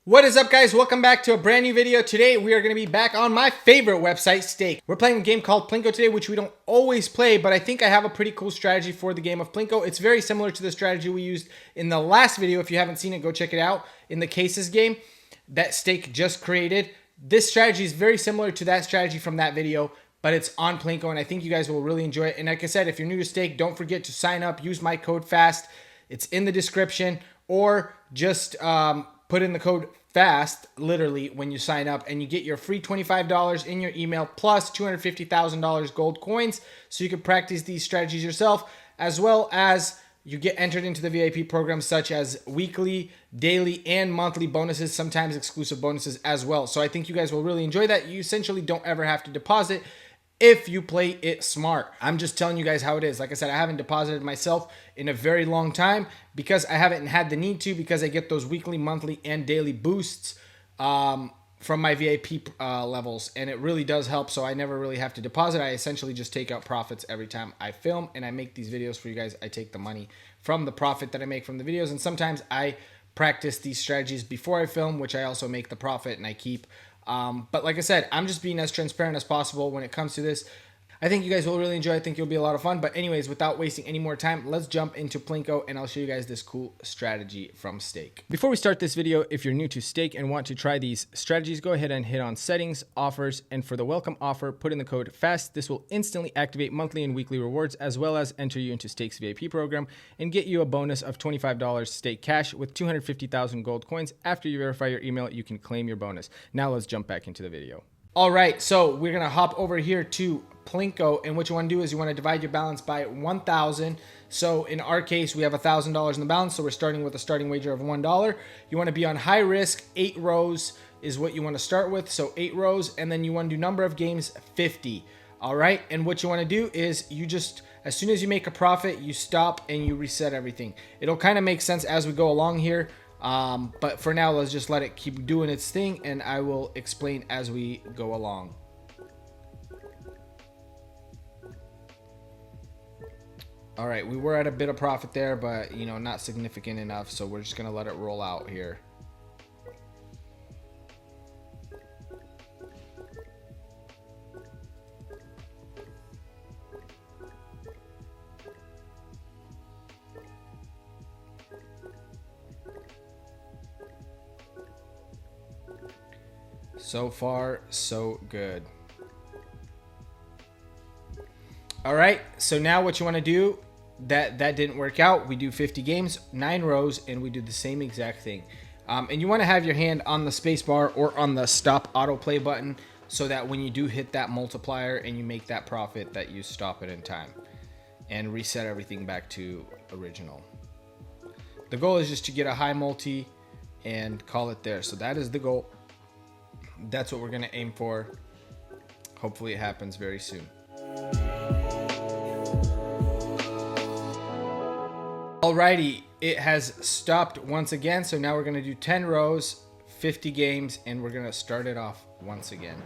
What is up, guys? Welcome back to a brand new video. Today we are going to be back on my favorite website, Stake. We're playing a game called PLINKO today, which we don't always play, but I think I have a pretty cool strategy for the game of PLINKO. It's very similar to the strategy we used in the last video. If you haven't seen it, go check it out. In the cases game that Stake just created, this strategy is very similar to that strategy from that video, but it's on PLINKO, and I think you guys will really enjoy it. And like I said, if you're new to Stake, don't forget to sign up. Use my code FAST. It's in the description, or just put in the code FAST literally when you sign up, and you get your free $25 in your email plus $250,000 gold coins, so you can practice these strategies yourself, as well as you get entered into the VIP programs such as weekly, daily, and monthly bonuses, sometimes exclusive bonuses as well. So I think you guys will really enjoy that. You essentially don't ever have to deposit if you play it smart. I'm just telling you guys how it is. Like I said, I haven't deposited myself in a very long time because I haven't had the need to, because I get those weekly, monthly, and daily boosts from my VIP levels, and it really does help. So I never really have to deposit. I essentially just take out profits every time I film, and I make these videos for you guys. I take the money from the profit that I make from the videos, and sometimes I practice these strategies before I film, which I also make the profit and I keep. But like I said, I'm just being as transparent as possible when it comes to this. I think you guys will really enjoy it. I think it'll be a lot of fun. But anyways, without wasting any more time, let's jump into PLINKO, and I'll show you guys this cool strategy from Stake. Before we start this video, if you're new to Stake and want to try these strategies, go ahead and hit on settings, offers, and for the welcome offer, put in the code FAST. This will instantly activate monthly and weekly rewards, as well as enter you into Stake's VIP program and get you a bonus of $25 Stake cash with 250,000 gold coins. After you verify your email, you can claim your bonus. Now let's jump back into the video. All right, so we're gonna hop over here to PLINKO, and what you want to do is you want to divide your balance by 1,000. So in our case, we have $1,000 in the balance, so we're starting with a starting wager of $1. You want to be on high risk. 8 rows is what you want to start with, so 8 rows, and then you want to do number of games 50. All right, and what you want to do is you just, as soon as you make a profit, you stop and you reset everything. It'll kind of make sense as we go along here. But for now, let's just let it keep doing its thing, and I will explain as we go along. All right, we were at a bit of profit there, but you know, not significant enough, so we're just gonna let it roll out here. So far, so good. All right, so now what you want to do, that didn't work out. We do 50 games, 9 rows, and we do the same exact thing. And you want to have your hand on the space bar or on the stop autoplay button, so that when you do hit that multiplier and you make that profit, that you stop it in time and reset everything back to original. The goal is just to get a high multi and call it there. So that is the goal. That's what we're going to aim for. Hopefully it happens very soon. Alrighty, it has stopped once again, so now we're going to do 10 rows, 50 games, and we're going to start it off once again.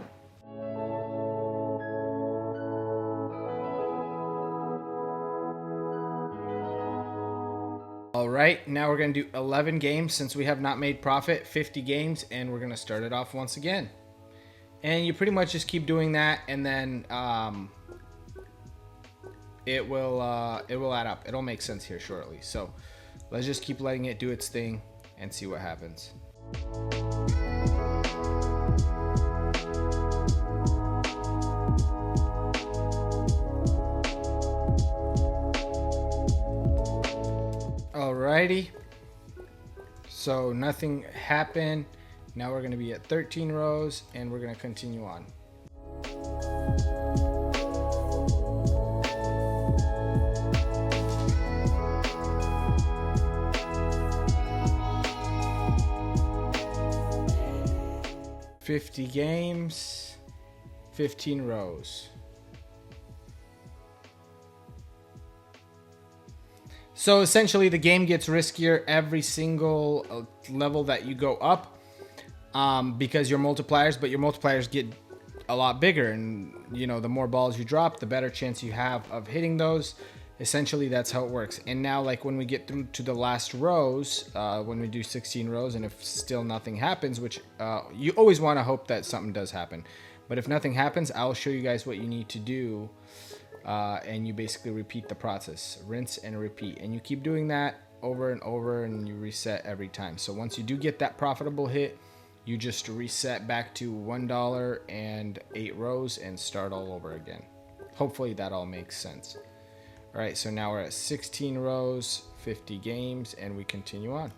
Alright, now we're going to do 11 games since we have not made profit, 50 games, and we're going to start it off once again. And you pretty much just keep doing that, and then it will add up. It'll make sense here shortly. So let's just keep letting it do its thing and see what happens. Alrighty, so nothing happened. Now we're going to be at 13 rows, and we're going to continue on. $50 games, 15 rows. So essentially the game gets riskier every single level that you go up, because your multipliers get a lot bigger, and you know, the more balls you drop, the better chance you have of hitting those. Essentially, that's how it works. And now, like when we get through to the last rows, when we do 16 rows, and if still nothing happens, which you always want to hope that something does happen. But if nothing happens, I'll show you guys what you need to do. And you basically repeat the process, rinse and repeat. And you keep doing that over and over, and you reset every time. So once you do get that profitable hit, you just reset back to $1 and 8 rows and start all over again. Hopefully that all makes sense. All right, so now we're at 16 rows, 50 games, and we continue on.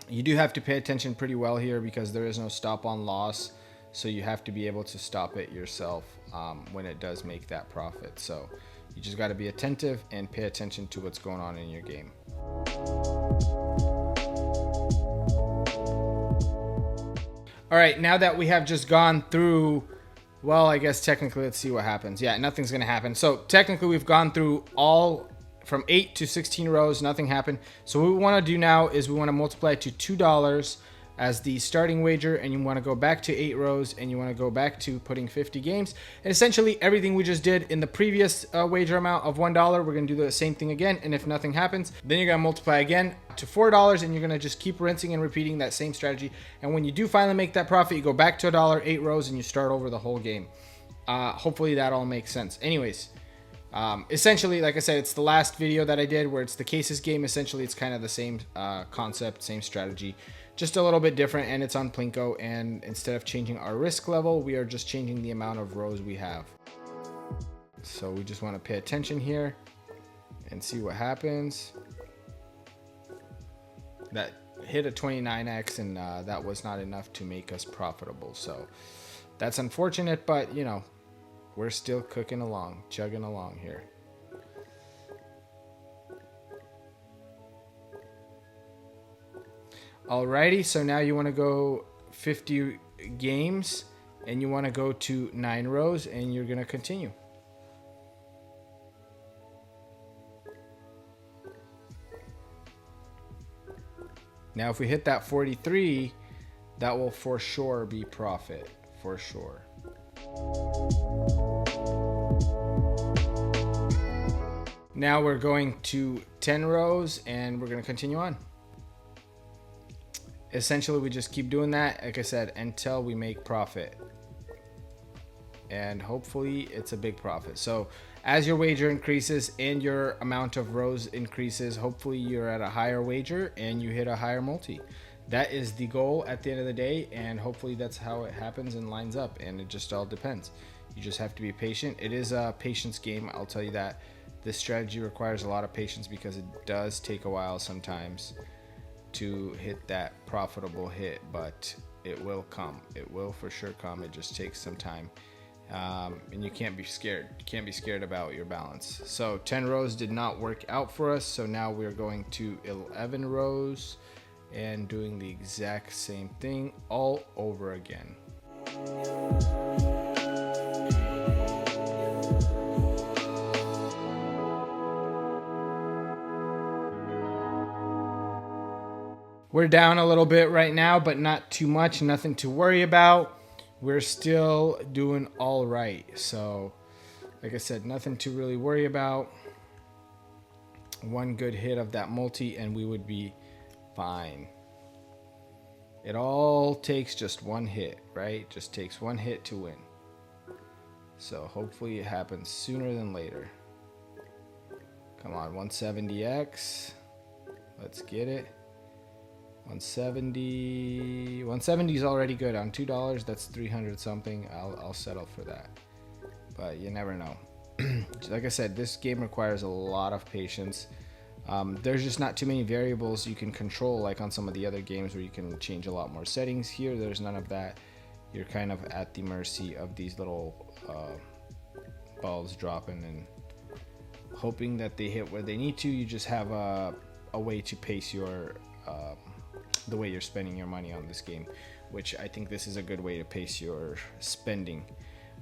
You do have to pay attention pretty well here because there is no stop on loss. So you have to be able to stop it yourself when it does make that profit. So you just got to be attentive and pay attention to what's going on in your game. All right, now that we have just gone through, well, I guess technically, let's see what happens. Yeah, nothing's going to happen. So technically, we've gone through all from 8 to 16 rows. Nothing happened. So what we want to do now is we want to multiply it to $2 as the starting wager, and you want to go back to 8 rows, and you want to go back to putting 50 games. And essentially everything we just did in the previous wager amount of $1, we're going to do the same thing again. And if nothing happens, then you're going to multiply again to $4, and you're going to just keep rinsing and repeating that same strategy. And when you do finally make that profit, you go back to $1, 8 rows, and you start over the whole game. Hopefully that all makes sense. Anyways, essentially, like I said, it's the last video that I did where it's the cases game. Essentially, it's kind of the same concept, same strategy, just a little bit different, and it's on PLINKO. And instead of changing our risk level, we are just changing the amount of rows we have. So we just want to pay attention here and see what happens. That hit a 29x, and that was not enough to make us profitable. So that's unfortunate, but you know, we're still cooking along, chugging along here. Alrighty, so now you want to go 50 games, and you want to go to 9 rows, and you're going to continue. Now if we hit that 43, that will for sure be profit, for sure. Now we're going to 10 rows, and we're going to continue on. Essentially, we just keep doing that, like I said, until we make profit. And hopefully it's a big profit. So as your wager increases and your amount of rows increases, hopefully you're at a higher wager and you hit a higher multi. That is the goal at the end of the day, and hopefully that's how it happens and lines up, and it just all depends. You just have to be patient. It is a patience game, I'll tell you that. This strategy requires a lot of patience because it does take a while sometimes to hit that profitable hit, but it will come. It will for sure come. It just takes some time. And you can't be scared. You can't be scared about your balance. So 10 rows did not work out for us. So now we're going to 11 rows and doing the exact same thing all over again. We're down a little bit right now, but not too much, nothing to worry about. We're still doing all right. So, like I said, nothing to really worry about. One good hit of that multi and we would be fine. It all takes just one hit, right? Just takes one hit to win. So hopefully it happens sooner than later. Come on, 170x. Let's get it. 170 is already good on $2. That's 300 something. I'll settle for that, but you never know. Like I said, this game requires a lot of patience. There's just not too many variables you can control like on some of the other games where you can change a lot more settings. Here there's none of that. You're kind of at the mercy of these little balls dropping and hoping that they hit where they need to. You just have a way to pace your the way you're spending your money on this game, which I think this is a good way to pace your spending.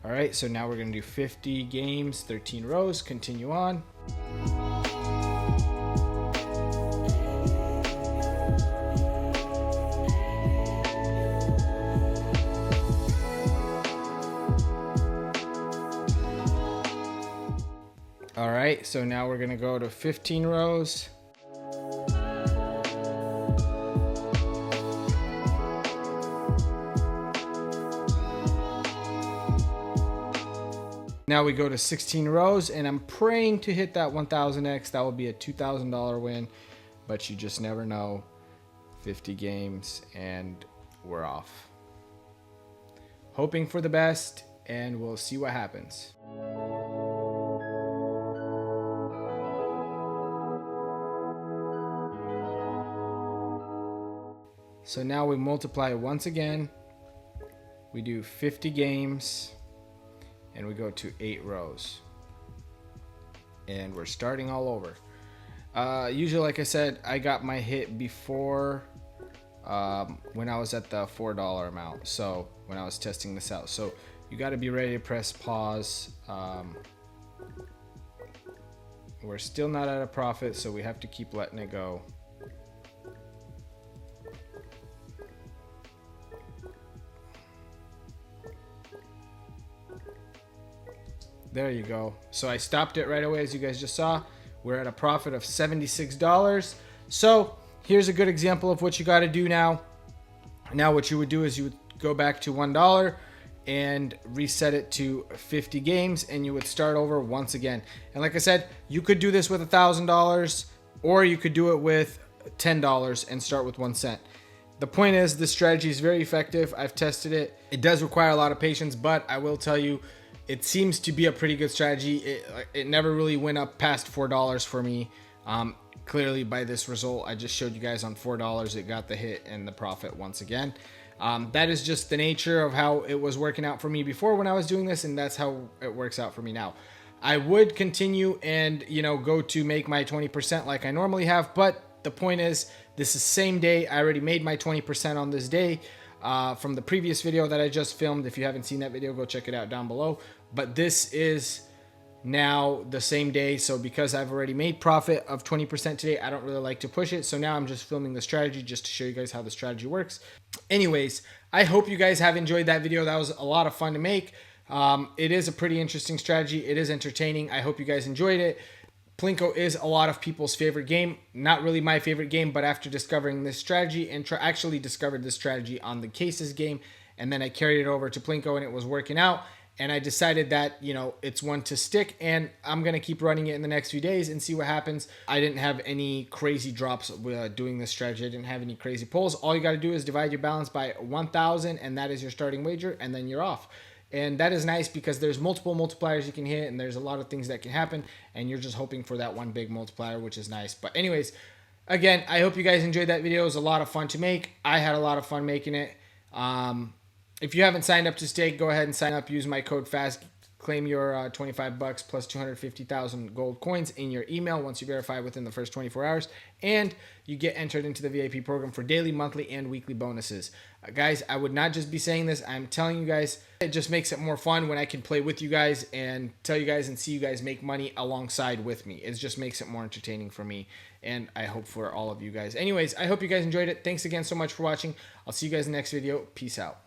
All right, so now we're going to do 50 games, 13 rows, continue on. right, so now we're gonna go to 15 rows. Now we go to 16 rows, and I'm praying to hit that 1000x. That will be a $2,000 win, but you just never know. 50 games, and we're off. Hoping for the best, and we'll see what happens. So now we multiply once again. We do 50 games, and we go to 8 rows. And we're starting all over. Usually, like I said, I got my hit before when I was at the $4 amount. So when I was testing this out. So you got to be ready to press pause. We're still not at a profit, so we have to keep letting it go. There you go. So I stopped it right away, as you guys just saw. We're at a profit of $76. So here's a good example of what you got to do now. Now what you would do is you would go back to $1 and reset it to 50 games, and you would start over once again. And like I said, you could do this with $1,000, or you could do it with $10 and start with 1 cent. The point is, this strategy is very effective. I've tested it. It does require a lot of patience, but I will tell you, it seems to be a pretty good strategy. It never really went up past $4 for me. Clearly by this result I just showed you guys on $4, it got the hit and the profit once again. That is just the nature of how it was working out for me before when I was doing this, and that's how it works out for me now. I would continue and, you know, go to make my 20% like I normally have, but the point is, this is same day. I already made my 20% on this day. From the previous video that I just filmed. If you haven't seen that video, go check it out down below. But this is now the same day, so because I've already made profit of 20% today, I don't really like to push it. So now I'm just filming the strategy just to show you guys how the strategy works. Anyways, I hope you guys have enjoyed that video. That was a lot of fun to make. It is a pretty interesting strategy. It is entertaining. I hope you guys enjoyed it. PLINKO is a lot of people's favorite game. Not really my favorite game, but after discovering this strategy and actually discovered this strategy on the Cases game, and then I carried it over to PLINKO and it was working out. And I decided that, you know, it's one to stick, and I'm going to keep running it in the next few days and see what happens. I didn't have any crazy drops doing this strategy. I didn't have any crazy pulls. All you got to do is divide your balance by 1,000, and that is your starting wager, and then you're off. And that is nice because there's multiple multipliers you can hit, and there's a lot of things that can happen, and you're just hoping for that one big multiplier, which is nice. But anyways, again, I hope you guys enjoyed that video. It was a lot of fun to make. I had a lot of fun making it. If you haven't signed up to stake, go ahead and sign up. Use my code FAST. Claim your $25 plus 250,000 gold coins in your email once you verify within the first 24 hours. And you get entered into the VIP program for daily, monthly, and weekly bonuses. Guys, I would not just be saying this. I'm telling you guys, it just makes it more fun when I can play with you guys and tell you guys and see you guys make money alongside with me. It just makes it more entertaining for me, and I hope for all of you guys. Anyways, I hope you guys enjoyed it. Thanks again so much for watching. I'll see you guys in the next video. Peace out.